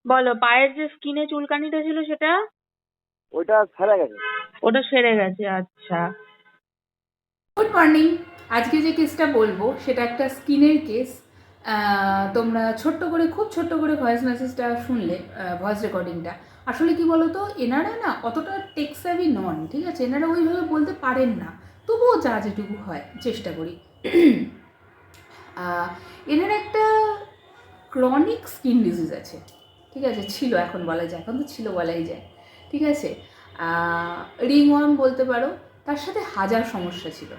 বলো, পায়ের যে স্কিনে চুলকানিটা ছিল সেটা? ওইটা সেরে গেছে। ওটা সেরে গেছে, আচ্ছা। Good morning. আজকে যে কেসটা বলবো সেটা একটা স্কিনের কেস। তোমরা ছোট্ট করে, খুব ছোট্ট করে ভয়েস মেসেজটা শুনলে, ভয়েস রেকর্ডিংটা। আসলে কি বলো তো, এনারা না অতটা টেক সেভি নন, ঠিক আছে? এনারা ওইভাবে বলতে পারেন না, তবুও যা যেটুকু হয় চেষ্টা করি। এনার একটা ক্রনিক স্কিন ডিজিজ আছে, ঠিক আছে? ছিল, এখন বলা যায়, এখন তো ছিল বলাই যায়, ঠিক আছে? রিংওয়ার্ম বলতে পারো, তার সাথে হাজার সমস্যা ছিল।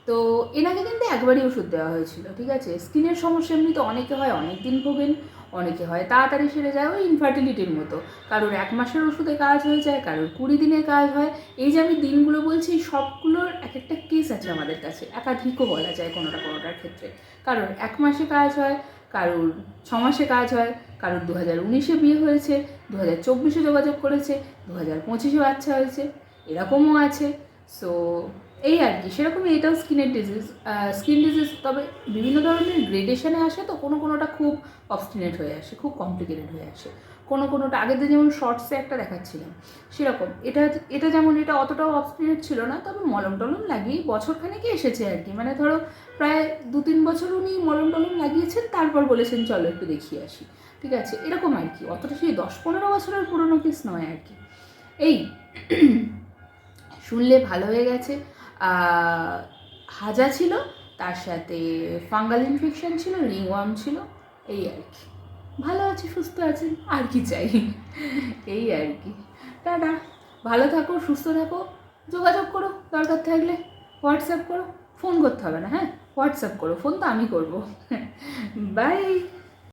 তো এনাকে কিন্তু একবারই ওষুধ দেওয়া হয়েছিল, ঠিক আছে? স্কিনের সমস্যা এমনি তো অনেকে হয় অনেক দিন ভোগেন, অনেকে হয় তাড়াতাড়ি সেরে যায়, ওই ইনফার্টিলিটির মতো। কারোর 1 মাসের ওষুধে কাজ হয়ে যায়, কারোর 20 দিনে কাজ হয়। এই যে আমি দিনগুলো বলছি, সবগুলোর এক একটা কেস আছে আমাদের কাছে, একাধিকও বলা যায় কোনোটার ক্ষেত্রে। কারোর 1 মাসে কাজ হয়, কারোর 6 মাসে কাজ হয়, কারোর 2019-এ বিয়ে হয়েছে, 2024-এ যোগাযোগ করেছে, 2025-এ বাচ্চা হয়েছে, এরকমও আছে। সো এই আর কি, সেরকমই এটাও স্কিনের ডিজিজ। স্কিন ডিজিজ, তবে বিভিন্ন ধরনের গ্রেডেশনে আসে, তো কোনোটা খুব অবস্টিনেট হয়ে আসে, খুব কমপ্লিকেটেড হয়ে আসে। কোনোটা আগের দিন যেমন শর্টসে একটা দেখাচ্ছিলাম সেরকম, এটা যেমন এটা অতটাও অবস্টিনেট ছিল না, তবে মলম টলম লাগিয়ে বছরখানেকে এসেছে আর কি। মানে ধরো প্রায় 2-3 বছর উনি মলম টলম লাগিয়েছেন, তারপর বলেছেন চলো একটু দেখিয়ে আসি, ঠিক আছে? এরকম আর কি, অতটা সেই 10-15 বছরের পুরোনো কেস নয় আর কি। এই শুনলে ভালো হয়ে গেছে। হাজা ছিল, তার সাথে ফাঙ্গাল ইনফেকশন ছিল, রিংওয়ার্ম ছিল, এই আর কি। ভালো আছে, সুস্থ আছেন, আর কি চাই? এই আর কি। টাটা, ভালো থাকো, সুস্থ থাকো, যোগাযোগ করো দরকার থাকলে, হোয়াটসঅ্যাপ করো, ফোন করতে হবে না, হ্যাঁ? হোয়াটসঅ্যাপ করো, ফোন তো আমি করবো। বাই।